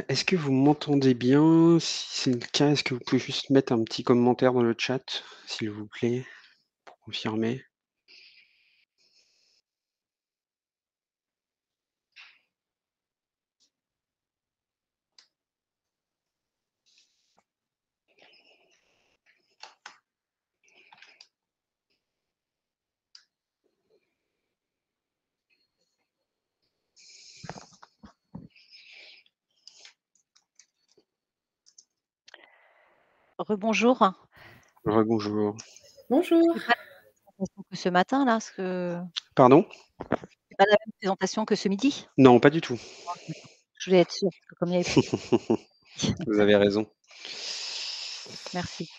Est-ce que vous m'entendez bien? Si c'est le cas, est-ce que vous pouvez juste mettre un petit commentaire dans le chat, s'il vous plaît, pour confirmer? Rebonjour. Rebonjour. Bonjour. C'est pas la même présentation que ce matin là, ce que Pardon? c'est pas la même présentation que ce midi? Non, pas du tout. Ah d'accord. Je voulais être sûre, parce que comme il y avait plus Vous avez raison. merci.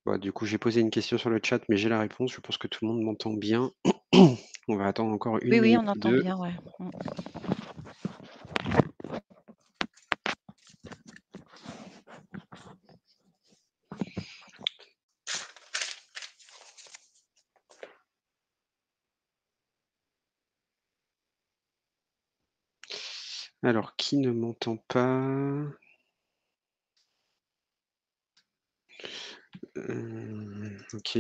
Bah, du coup, j'ai posé une question sur le chat, mais j'ai la réponse. Je pense que tout le monde m'entend bien. On va attendre encore une Oui, oui, minute on ou entend 2. bien, ouais. Alors, qui ne m'entend pas? OK.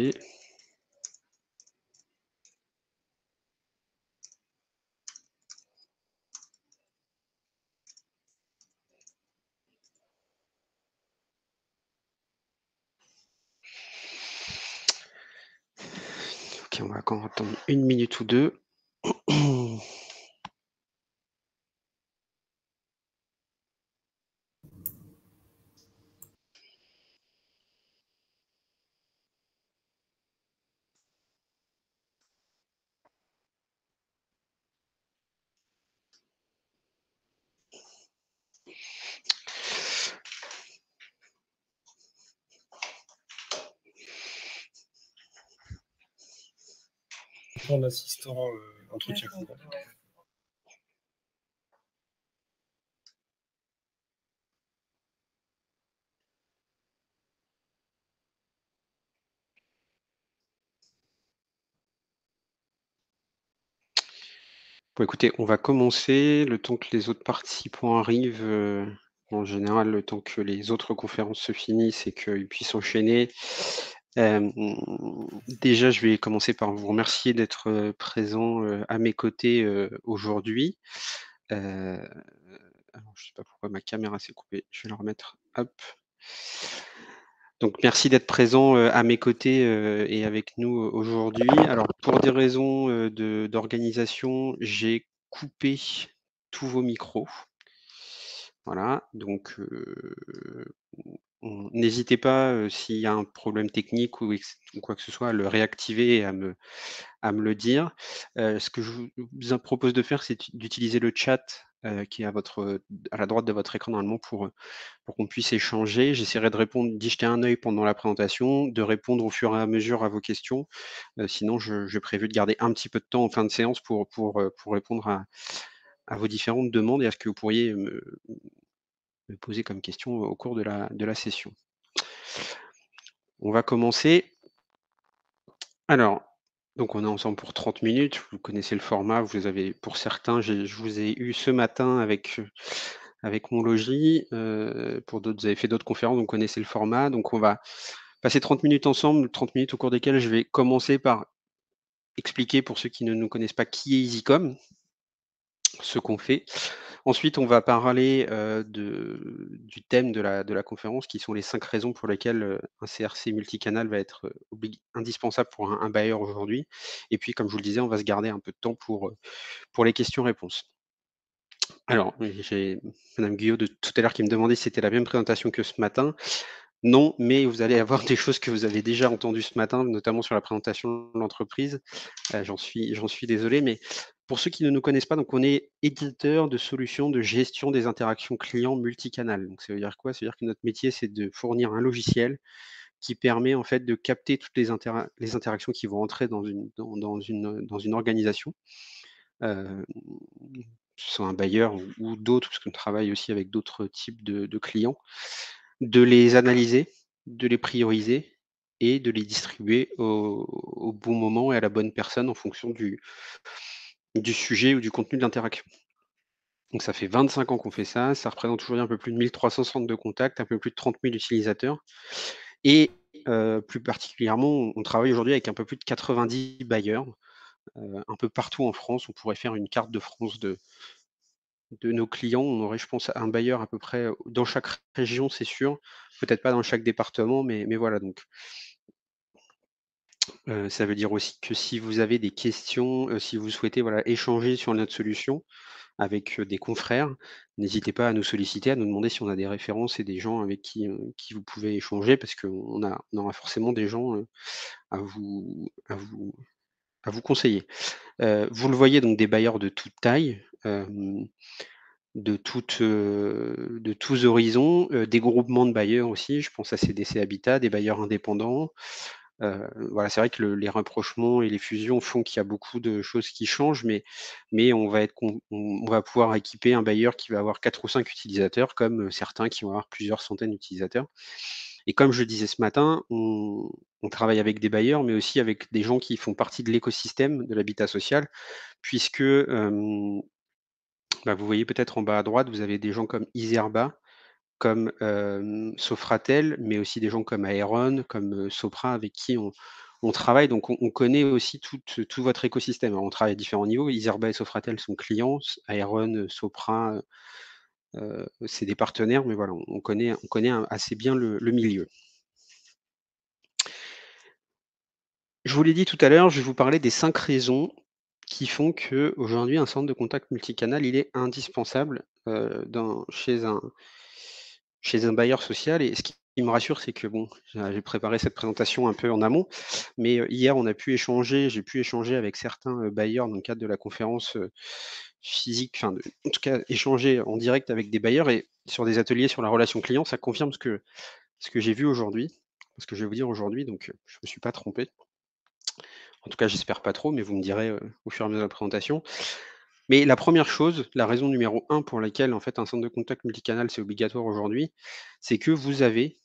OK, on va encore attendre une minute ou 2. Ton assistant, entretien client. Bon, écoutez, on va commencer le temps que les autres participants arrivent, en général, le temps que les autres conférences se finissent et qu'ils puissent enchaîner. Hem, Déjà, je vais commencer par vous remercier d'être, présents, à mes côtés, aujourd'hui. Heu, alors je sais pas pourquoi ma caméra s'est coupée, je vais la remettre, hop. Donc merci d'être présents, à mes côtés, et avec nous, aujourd'hui. Alors pour des raisons, d'organisation, j'ai coupé tous vos micros. Voilà, donc n'hésitez pas, s'il y a un problème technique ou quoi que ce soit, à le réactiver et à me le dire. Ce que je vous propose de faire, c'est d'utiliser le chat, qui est à la droite de votre écran normalement pour qu'on puisse échanger. J'essaierai de répondre, d'y jeter un œil pendant la présentation, de répondre au fur et à mesure à vos questions. Sinon, j'ai prévu de garder un petit peu de temps en fin de séance pour répondre à vos différentes demandes et à ce que vous pourriez me poser comme question au cours de la session. On va commencer. Alors, donc on est ensemble pour 30 minutes. Vous connaissez le format, vous avez pour certains, je vous ai eu ce matin avec mon logis, pour d'autres, vous avez fait d'autres conférences, donc vous connaissez le format. Donc on va passer 30 minutes ensemble, 30 minutes au cours desquelles je vais commencer par expliquer pour ceux qui ne nous connaissent pas qui est EasyCom, ce qu'on fait. Ensuite, on va parler, du thème de la conférence qui sont les 5 raisons pour lesquelles, un CRC multicanal va être, indispensable pour un bailleur aujourd'hui. Et puis, comme je vous le disais, on va se garder un peu de temps pour les questions-réponses. Alors, oui, j'ai madame Guyot de tout à l'heure qui me demandait si c'était la même présentation que ce matin. Non, mais vous allez avoir des choses que vous avez déjà entendues ce matin, notamment sur la présentation de l'entreprise. J'en suis désolé, mais pour ceux qui ne nous connaissent pas, donc on est éditeur de solutions de gestion des interactions clients multicanal. Donc ça veut dire quoi? Ça veut dire que notre métier, c'est de fournir un logiciel qui permet en fait de capter toutes les interactions qui vont entrer dans une organisation, heu, que ce soit un bailleur ou d'autres, parce qu'on travaille aussi avec d'autres types de clients, de les analyser, de les prioriser et de les distribuer au bon moment et à la bonne personne en fonction du sujet ou du contenu de l'interaction. Donc ça fait 25 ans qu'on fait ça. Ça représente aujourd'hui un peu plus de 1300 centres de contact, un peu plus de 30 000 utilisateurs et plus particulièrement, on travaille aujourd'hui avec un peu plus de 90 bailleurs, un peu partout en France. On pourrait faire une carte de France de nos clients. On aurait, je pense, un bailleur à peu près, dans chaque région, c'est sûr. Peut-être pas dans chaque département, mais voilà donc. Ça veut dire aussi que si vous avez des questions, si vous souhaitez, voilà, échanger sur notre solution avec, des confrères, n'hésitez pas à nous solliciter, à nous demander si on a des références et des gens avec qui vous pouvez échanger parce qu'on aura forcément des gens, à vous à vous à vous conseiller. Vous le voyez donc des bailleurs de toute taille, de tous horizons, des groupements de bailleurs aussi, je pense à CDC Habitat, des bailleurs indépendants. Voilà, c'est vrai que les rapprochements et les fusions font qu'il y a beaucoup de choses qui changent, mais on va pouvoir équiper un bailleur qui va avoir 4 ou 5 utilisateurs comme, certains qui vont avoir plusieurs centaines d'utilisateurs et comme je disais ce matin, on travaille avec des bailleurs, mais aussi avec des gens qui font partie de l'écosystème de l'habitat social puisque, bah, vous voyez peut-être en bas à droite, vous avez des gens comme Iserba, comme, Sofratel, mais aussi des gens comme Aeron, comme, Sopra avec qui on travaille. Donc on connaît aussi tout votre écosystème. Alors on travaille à différents niveaux. Iserba et Sofratel sont clients, Aeron, Sopra, c'est des partenaires, mais voilà, on connaît assez bien le milieu. Je vous l'ai dit tout à l'heure, je vais vous parler des 5 raisons qui font qu'aujourd'hui un centre de contact multicanal, il est indispensable, chez un bailleur social et ce qui me rassure, c'est que bon, j'ai préparé cette présentation un peu en amont, mais, hier j'ai pu échanger avec certains, bailleurs dans le cadre de la conférence, physique, enfin en tout cas échanger en direct avec des bailleurs et sur des ateliers sur la relation client, ça confirme ce que j'ai vu aujourd'hui, ce que je vais vous dire aujourd'hui, donc, je me suis pas trompé. En tout cas, j'espère pas trop, mais vous me direz, au fur et à mesure de la présentation. Mais la première chose, la raison numéro un pour laquelle, en fait, un centre de contact multicanal, c'est obligatoire aujourd'hui, c'est que vous avez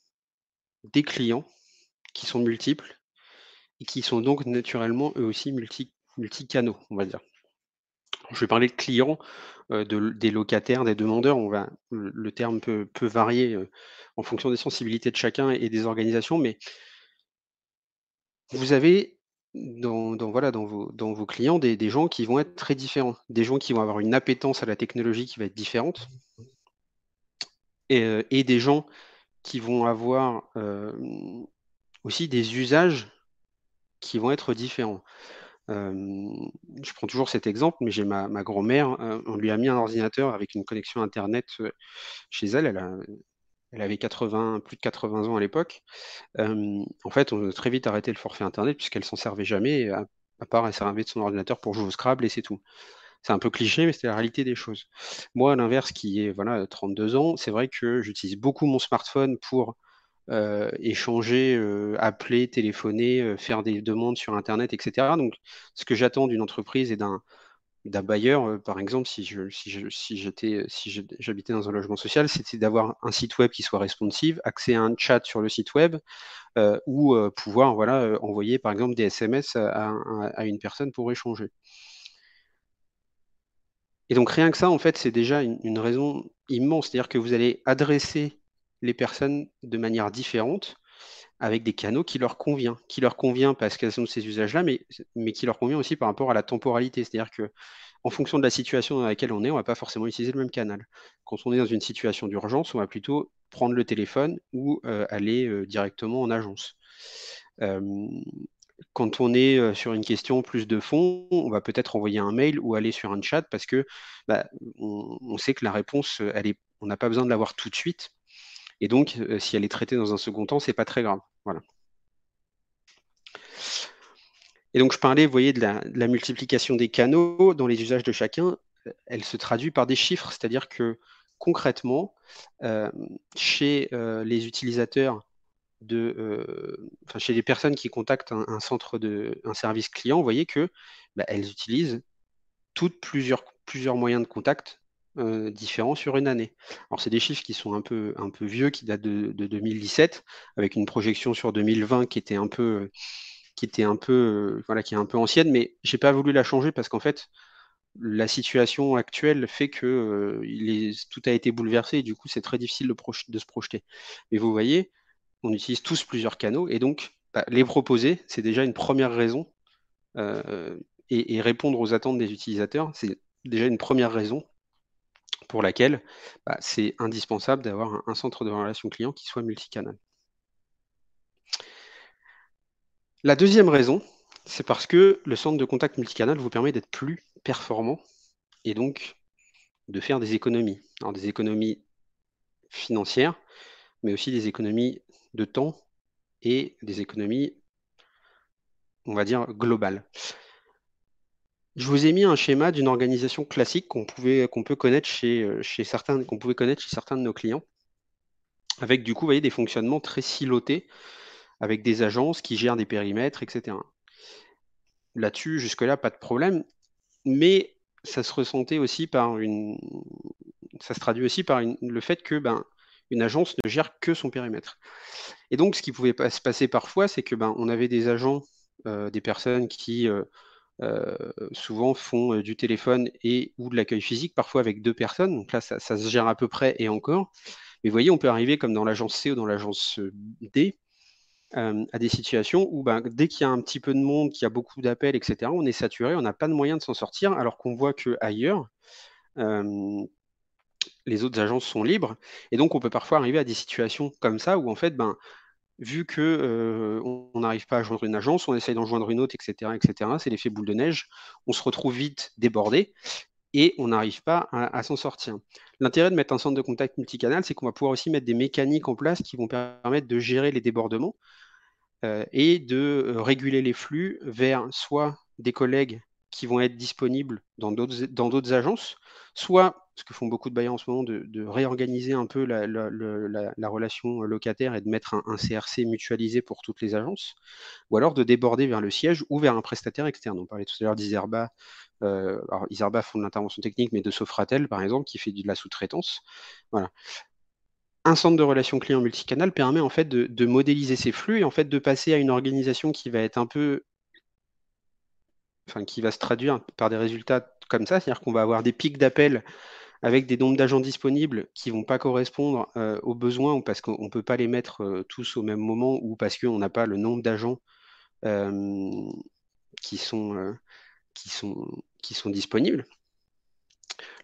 des clients qui sont multiples et qui sont donc naturellement, eux aussi, multicanaux, on va dire. Je vais parler de clients, des locataires, des demandeurs, le terme peut varier, en fonction des sensibilités de chacun et des organisations, mais vous avez voilà, dans vos clients des gens qui vont être très différents. Des gens qui vont avoir une appétence à la technologie qui va être différente et des gens qui vont avoir, aussi des usages qui vont être différents. Hem, je prends toujours cet exemple, mais j'ai ma grand-mère, on lui a mis un ordinateur avec une connexion internet, chez elle. Elle avait 80 plus de 80 ans à l'époque. En fait, on a très vite arrêté le forfait internet puisqu'elle s'en servait jamais, à part elle servait de son ordinateur pour jouer au Scrabble et c'est tout. C'est un peu cliché, mais c'était la réalité des choses. Moi, à l'inverse, qui ai, voilà, 32 ans, c'est vrai que j'utilise beaucoup mon smartphone pour, échanger, appeler, téléphoner, faire des demandes sur internet et cetera. Donc ce que j'attends d'une entreprise et d'un bailleur, par exemple, si j'habitais dans un logement social, c'était d'avoir un site web qui soit responsive, accès à un chat sur le site web, ou pouvoir, voilà, envoyer par exemple des SMS à une personne pour échanger. Et donc rien que ça, en fait, c'est déjà une raison immense. C'est-à-dire que vous allez adresser les personnes de manière différente, avec des canaux qui leur convient parce qu'elles ont ces usages-là, mais qui leur convient aussi par rapport à la temporalité. C'est-à-dire que en fonction de la situation dans laquelle on est, on va pas forcément utiliser le même canal. Quand on est dans une situation d'urgence, on va plutôt prendre le téléphone ou, aller, directement en agence. Hem, quand on est, sur une question plus de fond, on va peut-être envoyer un mail ou aller sur un chat parce que, bah, on sait que la réponse, on n'a pas besoin de l'avoir tout de suite et donc, si elle est traitée dans un second temps, c'est pas très grave. Voilà. Et donc je parlais, vous voyez, de la multiplication des canaux dans les usages de chacun, elle se traduit par des chiffres. C'est-à-dire que concrètement, hem, chez, les utilisateurs enfin chez les personnes qui contactent un service client, vous voyez que, bah, elles utilisent toutes plusieurs moyens de contact, différents sur une année. Alors c'est des chiffres qui sont un peu vieux, qui datent de 2017, avec une projection sur 2020 qui était un peu, voilà, qui est un peu ancienne, mais j'ai pas voulu la changer parce qu'en fait, la situation actuelle fait que tout a été bouleversé et du coup, c'est très difficile de se projeter. Mais vous voyez, on utilise tous plusieurs canaux et donc les proposer, c'est déjà une première raison et répondre aux attentes des utilisateurs, c'est déjà une première raison pour laquelle c'est indispensable d'avoir un centre de relations clients qui soit multicanal. La deuxième raison, c'est parce que le centre de contact multicanal vous permet d'être plus performant et donc de faire des économies. Alors des économies financières, mais aussi des économies de temps et des économies, on va dire, globales. Je vous ai mis un schéma d'une organisation classique qu'on peut connaître qu'on pouvait connaître chez certains de nos clients, avec du coup, vous voyez, des fonctionnements très silotés, avec des agences qui gèrent des périmètres, etc. Là-dessus, jusque-là, pas de problème, mais ça se ressentait aussi ça se traduit aussi par le fait que une agence ne gère que son périmètre. Et donc, ce qui pouvait se passer parfois, c'est que on avait des agents, des personnes qui souvent font du téléphone et ou de l'accueil physique, parfois avec 2 personnes. Donc là, ça se gère à peu près et encore. Mais vous voyez, on peut arriver comme dans l'agence C ou dans l'agence D, à des situations où dès qu'il y a un petit peu de monde, qu'il y a beaucoup d'appels, etc., on est saturé, on n'a pas de moyen de s'en sortir, alors qu'on voit qu'ailleurs, les autres agences sont libres. Et donc, on peut parfois arriver à des situations comme ça où en fait, vu que on n'arrive pas à joindre une agence, on essaye d'en joindre une autre, etc., etc. C'est l'effet boule de neige. On se retrouve vite débordé et on n'arrive pas à s'en sortir. L'intérêt de mettre un centre de contact multicanal, c'est qu'on va pouvoir aussi mettre des mécaniques en place qui vont permettre de gérer les débordements et de réguler les flux vers soit des collègues qui vont être disponibles dans d'autres agences, soit, ce que font beaucoup de bailleurs en ce moment, de réorganiser un peu la relation locataire et de mettre un CRC mutualisé pour toutes les agences, ou alors de déborder vers le siège ou vers un prestataire externe. On parlait tout à l'heure d'Iserba. Alors Iserba font de l'intervention technique, mais de Sofratel, par exemple, qui fait de la sous-traitance. Voilà. Un centre de relations clients multicanal permet en fait de modéliser ces flux et en fait de passer à une organisation qui va être qui va se traduire par des résultats comme ça, c'est-à-dire qu'on va avoir des pics d'appels avec des nombres d'agents disponibles qui vont pas correspondre aux besoins ou parce qu'on ne peut pas les mettre tous au même moment ou parce qu'on n'a pas le nombre d'agents euh, qui sont, euh, qui sont, qui sont disponibles.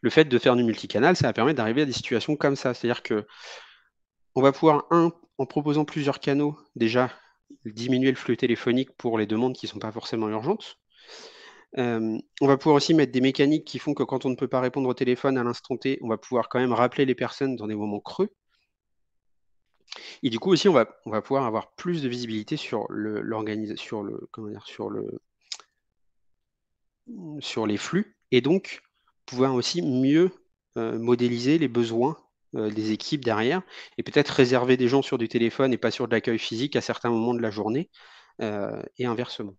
Le fait de faire du multicanal, ça va permettre d'arriver à des situations comme ça. C'est-à-dire que on va pouvoir, en proposant plusieurs canaux, déjà diminuer le flux téléphonique pour les demandes qui ne sont pas forcément urgentes. On va pouvoir aussi mettre des mécaniques qui font que quand on ne peut pas répondre au téléphone à l'instant T, on va pouvoir quand même rappeler les personnes dans des moments creux. Et du coup aussi, on va pouvoir avoir plus de visibilité sur sur les flux et donc pouvoir aussi mieux modéliser les besoins des équipes derrière et peut-être réserver des gens sur du téléphone et pas sur de l'accueil physique à certains moments de la journée et inversement.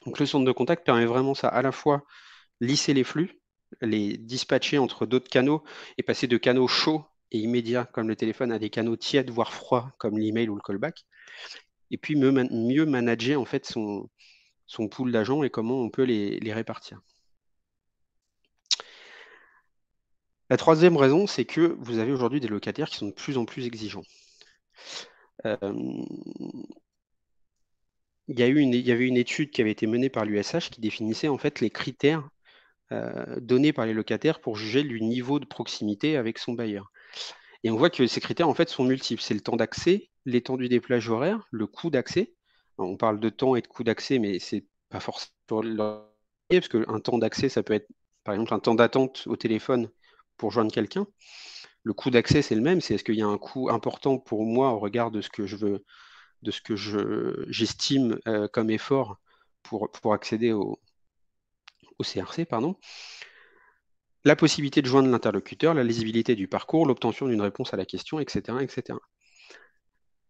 Donc le centre de contact permet vraiment ça, à la fois lisser les flux, les dispatcher entre d'autres canaux et passer de canaux chauds et immédiats comme le téléphone à des canaux tièdes voire froids comme l'email ou le callback, et puis mieux manager en fait son pool d'agents et comment on peut les répartir. La troisième raison, c'est que vous avez aujourd'hui des locataires qui sont de plus en plus exigeants. Il y avait une étude qui avait été menée par l'USH qui définissait en fait les critères donnés par les locataires pour juger du niveau de proximité avec son bailleur. Et on voit que ces critères en fait sont multiples. C'est le temps d'accès, l'étendue des plages horaires, le coût d'accès. On parle de temps et de coût d'accès, mais c'est pas forcément parce qu'un temps d'accès, ça peut être par exemple un temps d'attente au téléphone pour joindre quelqu'un. Le coût d'accès, c'est le même. C'est est-ce qu'il y a un coût important pour moi au regard de ce que j'estime comme effort pour accéder au CRC, pardon. La possibilité de joindre l'interlocuteur, la lisibilité du parcours, l'obtention d'une réponse à la question, etc., etc.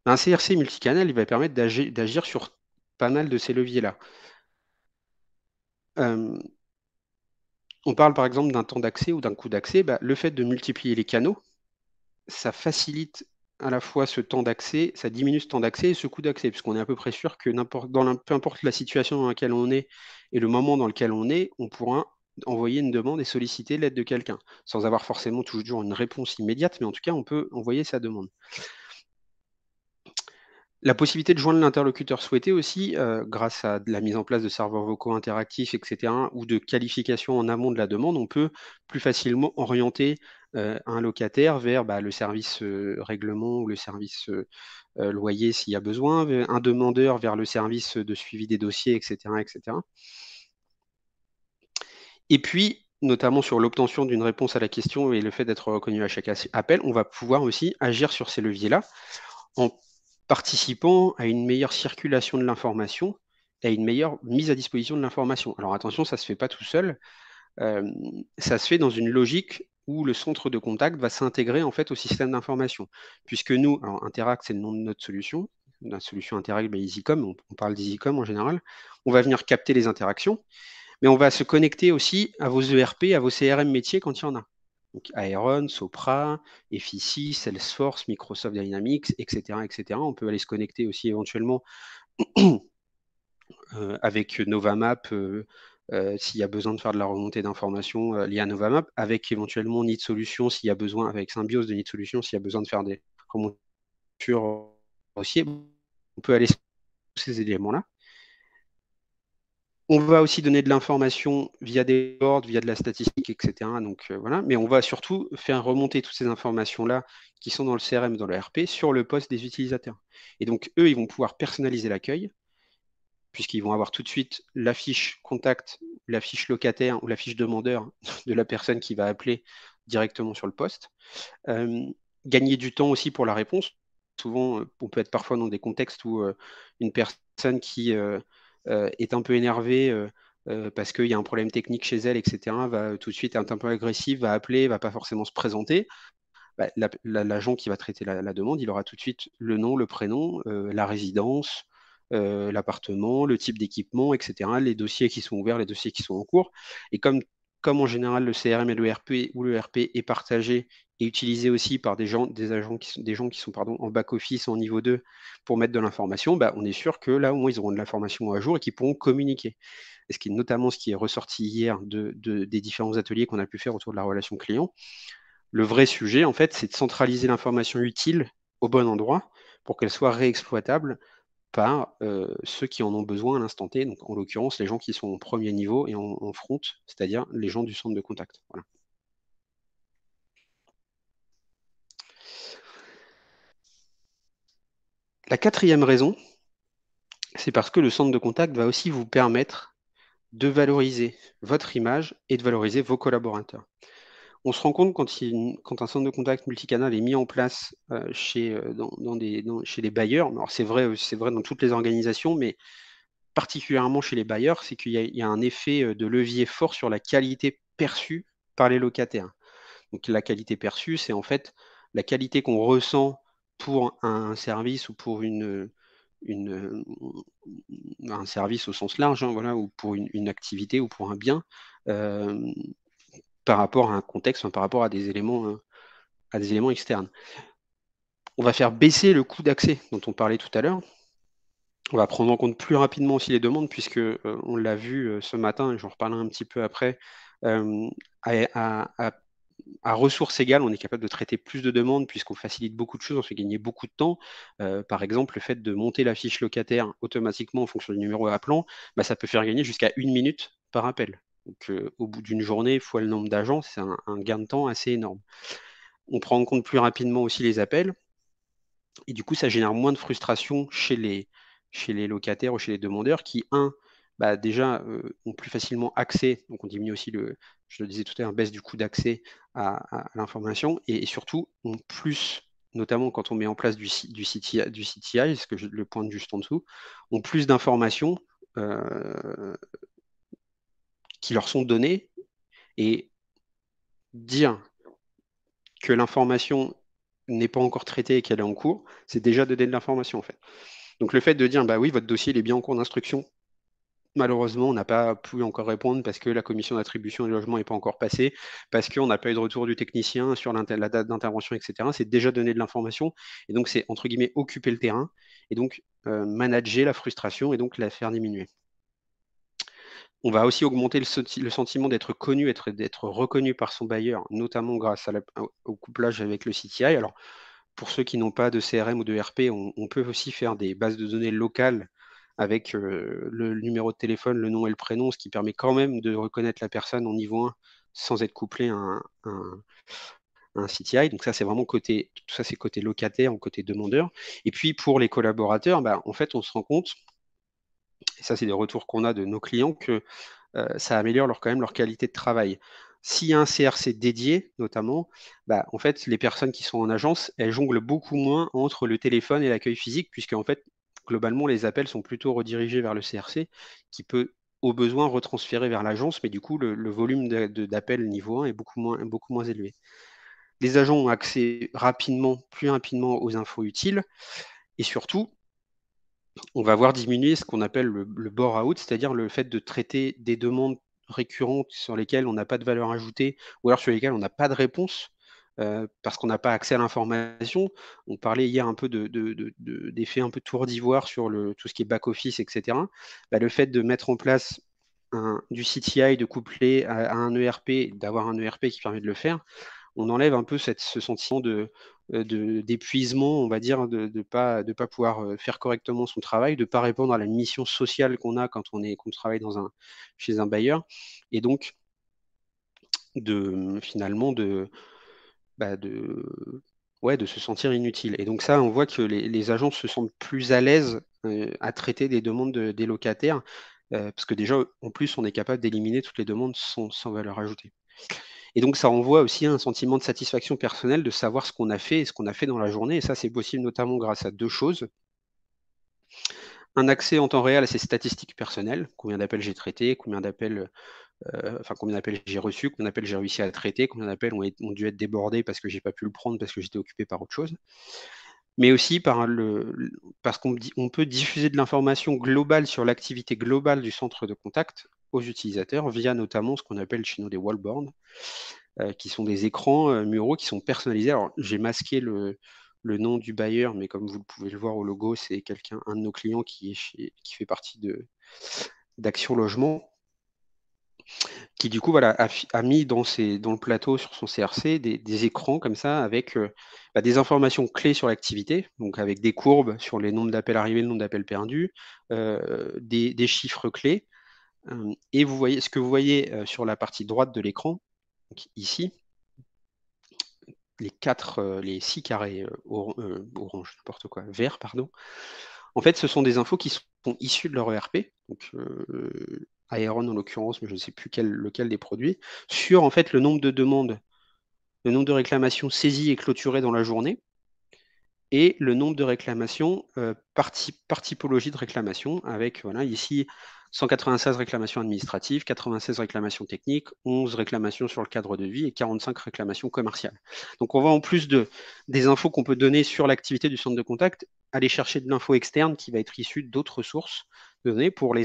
Un CRC multicanal, il va permettre d'agir sur pas mal de ces leviers-là. On parle par exemple d'un temps d'accès ou d'un coût d'accès. Le fait de multiplier les canaux, ça facilite à la fois ce temps d'accès, ça diminue ce temps d'accès et ce coût d'accès, puisqu'on est à peu près sûr que peu importe la situation dans laquelle on est et le moment dans lequel on est, on pourra envoyer une demande et solliciter l'aide de quelqu'un, sans avoir forcément toujours une réponse immédiate, mais en tout cas, on peut envoyer sa demande. La possibilité de joindre l'interlocuteur souhaité aussi, grâce à de la mise en place de serveurs vocaux interactifs et cetera, ou de qualification en amont de la demande, on peut plus facilement orienter, un locataire vers, le service, règlement ou le service, loyer s'il y a besoin, vers un demandeur vers le service, de suivi des dossiers et cetera et cetera. Et puis, notamment sur l'obtention d'une réponse à la question et le fait d'être reconnu à chaque appel, on va pouvoir aussi agir sur ces leviers-là en participant à une meilleure circulation de l'information et à une meilleure mise à disposition de l'information. Alors attention, ça ne se fait pas tout seul, ça se fait dans une logique où le centre de contact va s'intégrer en fait au système d'information. Puisque nous, alors Interact, c'est le nom de notre solution, la solution Interact EasyCom, on parle d'EasyCom en général, on va venir capter les interactions, mais on va se connecter aussi à vos ERP, à vos CRM métiers quand il y en a. Donc Aeron, Sopra, Effici, Salesforce, Microsoft Dynamics, etc., etc. On peut aller se connecter aussi éventuellement avec Novamap s'il y a besoin de faire de la remontée d'informations liées à Novamap, avec éventuellement Need Solutions s'il y a besoin, avec Symbiose de Need Solutions s'il y a besoin de faire des remontées aussi. On peut aller sur ces éléments-là. On va aussi donner de l'information via des boards, via de la statistique, etc. Donc voilà, mais on va surtout faire remonter toutes ces informations-là qui sont dans le CRM, dans le RP, sur le poste des utilisateurs. Et donc eux, ils vont pouvoir personnaliser l'accueil, puisqu'ils vont avoir tout de suite la fiche contact, la fiche locataire ou la fiche demandeur de la personne qui va appeler directement sur le poste. Gagner du temps aussi pour la réponse. Souvent, on peut être parfois dans des contextes où une personne qui est un peu énervée parce qu'il y a un problème technique chez elle, etc., va tout de suite être un peu agressive, va appeler, va pas forcément se présenter. L'agent qui va traiter la demande, il aura tout de suite le nom, le prénom, la résidence, l'appartement, le type d'équipement, etc., les dossiers qui sont ouverts, les dossiers qui sont en cours. Et comme en général le CRM et le RP ou le RP est partagé et utilisé aussi par des gens qui sont en back-office en niveau 2 pour mettre de l'information, on est sûr que là, au moins, ils auront de l'information à jour et qu'ils pourront communiquer. Et notamment ce qui est ressorti hier des différents ateliers qu'on a pu faire autour de la relation client. Le vrai sujet, en fait, c'est de centraliser l'information utile au bon endroit pour qu'elle soit réexploitable par ceux qui en ont besoin à l'instant T, donc en l'occurrence les gens qui sont au premier niveau et en front, c'est-à-dire les gens du centre de contact. Voilà. La quatrième raison, c'est parce que le centre de contact va aussi vous permettre de valoriser votre image et de valoriser vos collaborateurs. On se rend compte quand un centre de contact multicanal est mis en place chez les bailleurs, alors c'est vrai dans toutes les organisations, mais particulièrement chez les bailleurs, c'est qu'il y a un effet de levier fort sur la qualité perçue par les locataires. Donc la qualité perçue, c'est en fait la qualité qu'on ressent pour un service ou pour un service au sens large, hein, voilà, ou pour une activité ou pour un bien, par rapport à un contexte, par rapport à des éléments externes. On va faire baisser le coût d'accès dont on parlait tout à l'heure. On va prendre en compte plus rapidement aussi les demandes puisque, on l'a vu, ce matin et j'en reparlerai un petit peu après, hem, à ressources égales, on est capable de traiter plus de demandes puisqu'on facilite beaucoup de choses, on fait gagner beaucoup de temps. Par exemple, le fait de monter la fiche locataire automatiquement en fonction du numéro appelant, ça peut faire gagner jusqu'à 1 minute par appel. Donc, au bout d'une journée, fois le nombre d'agents, c'est un gain de temps assez énorme. On prend en compte plus rapidement aussi les appels et du coup, ça génère moins de frustration chez les locataires ou chez les demandeurs qui, déjà, ont plus facilement accès, donc on diminue aussi je le disais tout à l'heure, baisse du coût d'accès à l'information et surtout ont plus, notamment quand on met en place du CTI, ce que je le pointe juste en dessous, ont plus d'informations, qui leur sont données et dire que l'information n'est pas encore traitée et qu'elle est en cours, c'est déjà donner de l'information, en fait. Donc le fait de dire: «Oui, votre dossier il est bien en cours d'instruction. Malheureusement, on n'a pas pu encore répondre parce que la commission d'attribution du logement n'est pas encore passée, parce qu'on n'a pas eu de retour du technicien sur la date d'intervention et cetera». C'est déjà donner de l'information et donc c'est entre guillemets «occuper le terrain» et donc manager la frustration et donc la faire diminuer. On va aussi augmenter le sentiment d'être connu, d'être reconnu par son bailleur, notamment grâce au couplage avec le CTI. Alors, pour ceux qui n'ont pas de CRM ou de RP, on peut aussi faire des bases de données locales avec le numéro de téléphone, le nom et le prénom, ce qui permet quand même de reconnaître la personne en niveau 1 sans être couplé à un CTI. Donc ça, c'est vraiment tout ça, c'est côté locataire ou côté demandeur. Et puis pour les collaborateurs, bah, en fait, on se rend compte, et ça, c'est des retours qu'on a de nos clients, que ça améliore quand même leur qualité de travail. S'il y a un CRC dédié, notamment, bah, en fait, les personnes qui sont en agence, elles jonglent beaucoup moins entre le téléphone et l'accueil physique, puisque en fait, globalement, les appels sont plutôt redirigés vers le CRC, qui peut, au besoin, retransférer vers l'agence, mais du coup, le volume d'appels niveau 1 est beaucoup moins élevé. Les agents ont accès plus rapidement aux infos utiles, et surtout, on va voir diminuer ce qu'on appelle le bore out, c'est-à-dire le fait de traiter des demandes récurrentes sur lesquelles on n'a pas de valeur ajoutée ou alors sur lesquelles on n'a pas de réponse, parce qu'on n'a pas accès à l'information. On parlait hier un peu d'effet un peu tour d'ivoire sur tout ce qui est back office et cetera. Bah, le fait de mettre en place du CTI, de coupler à un ERP, d'avoir un ERP qui permet de le faire, on enlève un peu ce sentiment d'épuisement, on va dire, de pas pouvoir faire correctement son travail, de pas répondre à la mission sociale qu'on a quand on travaille chez un bailleur, et donc finalement bah, de se sentir inutile. Et donc ça, on voit que les agents se sentent plus à l'aise à traiter des demandes des locataires, parce que déjà, en plus, on est capable d'éliminer toutes les demandes sans valeur ajoutée. Et donc ça envoie aussi un sentiment de satisfaction personnelle de savoir ce qu'on a fait et ce qu'on a fait dans la journée. Et ça, c'est possible notamment grâce à 2 choses. Un accès en temps réel à ses statistiques personnelles, combien d'appels j'ai traités, combien d'appels j'ai reçus, combien d'appels j'ai réussi à traiter, combien d'appels ont dû être débordés parce que j'ai pas pu le prendre parce que j'étais occupé par autre chose. Mais aussi parce on peut diffuser de l'information globale sur l'activité globale du centre de contact aux utilisateurs via notamment ce qu'on appelle chez nous des wallboards, qui sont des écrans muraux qui sont personnalisés. Alors, j'ai masqué le nom du bailleur, mais comme vous pouvez le voir au logo, c'est un de nos clients qui fait partie d'Action Logement, qui du coup voilà, a mis dans le plateau sur son CRC des écrans comme ça avec des informations clés sur l'activité, donc avec des courbes sur les nombres d'appels arrivés, le nombre d'appels perdus, des chiffres clés. Et ce que vous voyez sur la partie droite de l'écran, donc ici, les 6 carrés orange, n'importe quoi, vert, pardon. En fait, ce sont des infos qui sont issues de leur ERP, donc Aeron en l'occurrence, mais je ne sais plus lequel des produits, sur en fait le nombre de demandes, le nombre de réclamations saisies et clôturées dans la journée, et le nombre de réclamations par typologie de réclamation, avec voilà, ici 196 réclamations administratives, 96 réclamations techniques, 11 réclamations sur le cadre de vie et 45 réclamations commerciales. Donc on va en plus des infos qu'on peut donner sur l'activité du centre de contact, aller chercher de l'info externe qui va être issue d'autres sources de données pour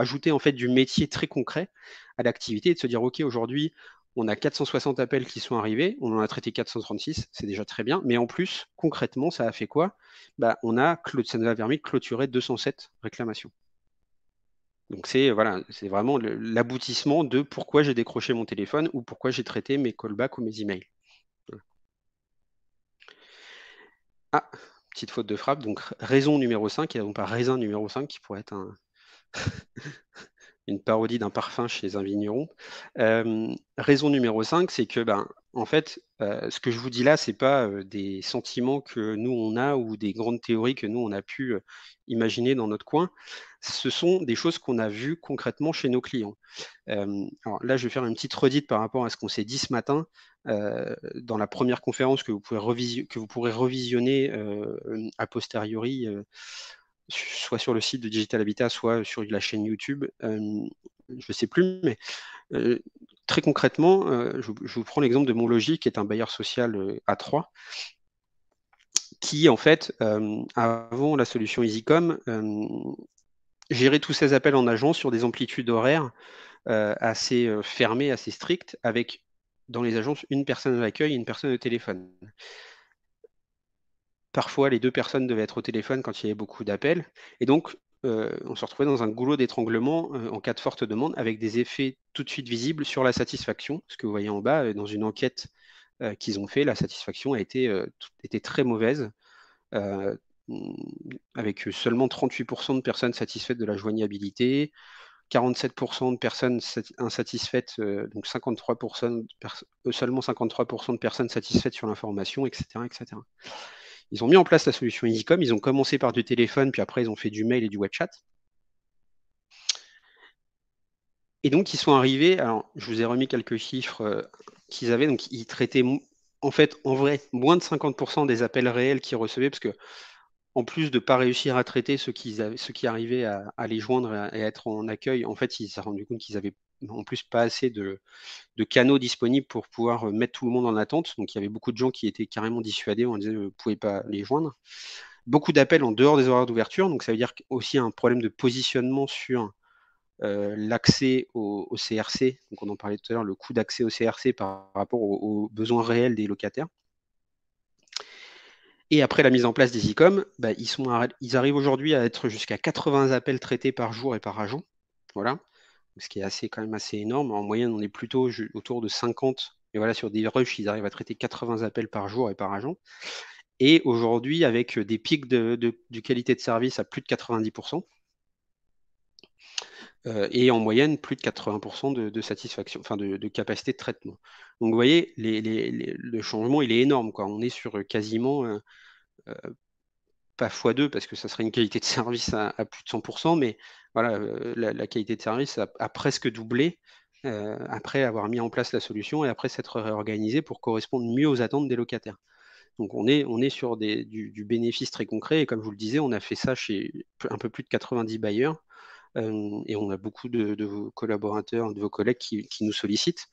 ajouter en fait du métier très concret à l'activité et de se dire ok, aujourd'hui on a 460 appels qui sont arrivés, on en a traité 436, c'est déjà très bien, mais en plus, concrètement, ça a fait quoi? Ça nous a permis de clôturer 207 réclamations. Donc c'est vraiment l'aboutissement de pourquoi j'ai décroché mon téléphone ou pourquoi j'ai traité mes callbacks ou mes emails. Voilà. Ah, petite faute de frappe, donc raison numéro 5, et non pas raisin numéro 5, qui pourrait être une parodie d'un parfum chez un vigneron. Raison numéro 5, c'est que, en fait, ce que je vous dis là, c'est pas des sentiments que nous on a ou des grandes théories que nous on a pu imaginer dans notre coin. Ce sont des choses qu'on a vues concrètement chez nos clients. Alors là, je vais faire une petite redite par rapport à ce qu'on s'est dit ce matin dans la première conférence que vous pourrez revisionner a posteriori, soit sur le site de Digital Habitat, soit sur la chaîne YouTube. Je ne sais plus, mais très concrètement, je vous prends l'exemple de Monlogic, qui est un bailleur social à Troyes, qui en fait, avant la solution EasyCom, gérait tous ses appels en agence sur des amplitudes horaires assez fermées, assez strictes, avec dans les agences une personne à l'accueil et une personne au téléphone. Parfois, les 2 personnes devaient être au téléphone quand il y avait beaucoup d'appels, et donc on se retrouvait dans un goulot d'étranglement en cas de forte demande, avec des effets tout de suite visibles sur la satisfaction. Ce que vous voyez en bas, dans une enquête qu'ils ont fait, la satisfaction était très mauvaise, avec seulement 38% de personnes satisfaites de la joignabilité, 47% de personnes insatisfaites, donc 53% seulement 53% de personnes satisfaites sur l'information, etc., etc. Ils ont mis en place la solution EasyCom, ils ont commencé par du téléphone, puis après ils ont fait du mail et du web chat. Et donc ils sont arrivés, alors je vous ai remis quelques chiffres qu'ils avaient, donc ils traitaient en fait, en vrai, moins de 50% des appels réels qu'ils recevaient, parce que en plus de ne pas réussir à traiter ceux qui arrivaient à les joindre et à être en accueil, en fait, ils se sont rendus compte qu'ils avaient en plus pas assez de canaux disponibles pour pouvoir mettre tout le monde en attente. Donc, il y avait beaucoup de gens qui étaient carrément dissuadés. On disait, vous ne pouvez pas les joindre. Beaucoup d'appels en dehors des horaires d'ouverture. Donc, ça veut dire aussi un problème de positionnement sur l'accès au CRC. Donc, on en parlait tout à l'heure, le coût d'accès au CRC par rapport aux besoins réels des locataires. Et après la mise en place des ICOM, bah, ils arrivent aujourd'hui à être jusqu'à 80 appels traités par jour et par agent. Voilà. Ce qui est quand même assez énorme. En moyenne, on est plutôt autour de 50. Et voilà, sur des rushs, ils arrivent à traiter 80 appels par jour et par agent. Et aujourd'hui, avec des pics de qualité de service à plus de 90%, et en moyenne, plus de 80% de satisfaction, enfin de capacité de traitement. Donc vous voyez, le changement, il est énorme, quoi. On est sur quasiment pas x2 parce que ça serait une qualité de service à plus de 100%, mais voilà, la qualité de service a presque doublé après avoir mis en place la solution et après s'être réorganisé pour correspondre mieux aux attentes des locataires. Donc on est sur du bénéfice très concret et comme je vous le disais, on a fait ça chez un peu plus de 90 bailleurs et on a beaucoup de vos collaborateurs, de vos collègues qui nous sollicitent.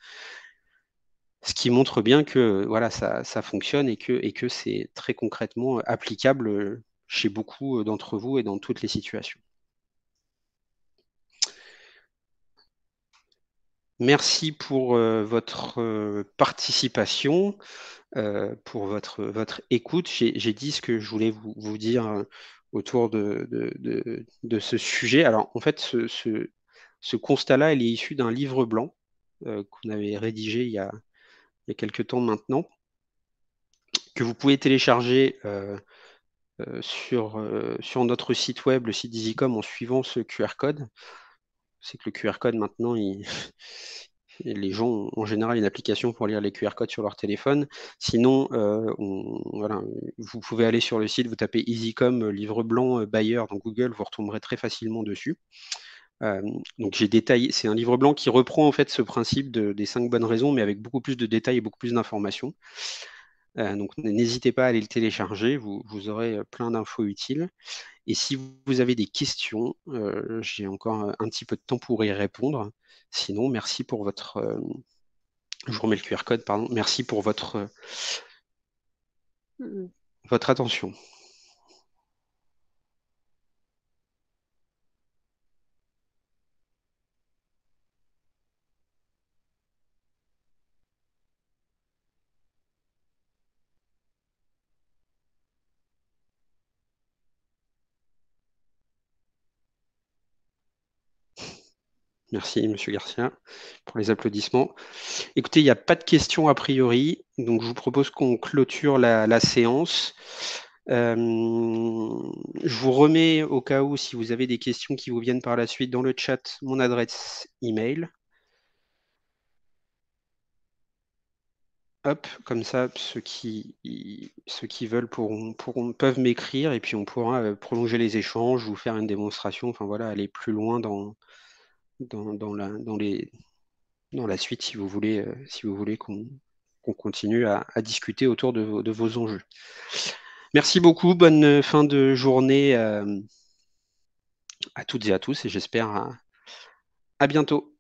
Ce qui montre bien que voilà, ça fonctionne et que c'est très concrètement applicable chez beaucoup d'entre vous et dans toutes les situations. Merci pour votre participation, pour votre écoute. J'ai dit ce que je voulais vous dire autour de ce sujet. Alors, en fait, ce constat-là, il est issu d'un livre blanc qu'on avait rédigé il y a quelques temps maintenant, que vous pouvez télécharger sur notre site web, le site d'EasyCom, en suivant ce QR code. C'est que le QR code maintenant, les gens ont en général une application pour lire les QR codes sur leur téléphone. Sinon, voilà, vous pouvez aller sur le site, vous tapez EasyCom livre blanc bailleur dans Google, vous retomberez très facilement dessus. Donc j'ai détaillé, c'est un livre blanc qui reprend en fait ce principe des 5 bonnes raisons, mais avec beaucoup plus de détails et beaucoup plus d'informations. Donc n'hésitez pas à aller le télécharger, vous aurez plein d'infos utiles. Et si vous avez des questions, j'ai encore un petit peu de temps pour y répondre. Sinon, merci pour votre... je vous remets le QR code, pardon. Merci pour votre attention. Merci, Monsieur Garcia, pour les applaudissements. Écoutez, il n'y a pas de questions a priori, donc je vous propose qu'on clôture la séance. Je vous remets au cas où, si vous avez des questions qui vous viennent par la suite, dans le chat, mon adresse email. Hop, comme ça, ceux qui veulent peuvent m'écrire et puis on pourra prolonger les échanges, vous faire une démonstration, enfin voilà, aller plus loin dans la suite si vous voulez, qu'on continue à discuter autour de vos enjeux. Merci beaucoup, bonne fin de journée à toutes et à tous et j'espère à bientôt.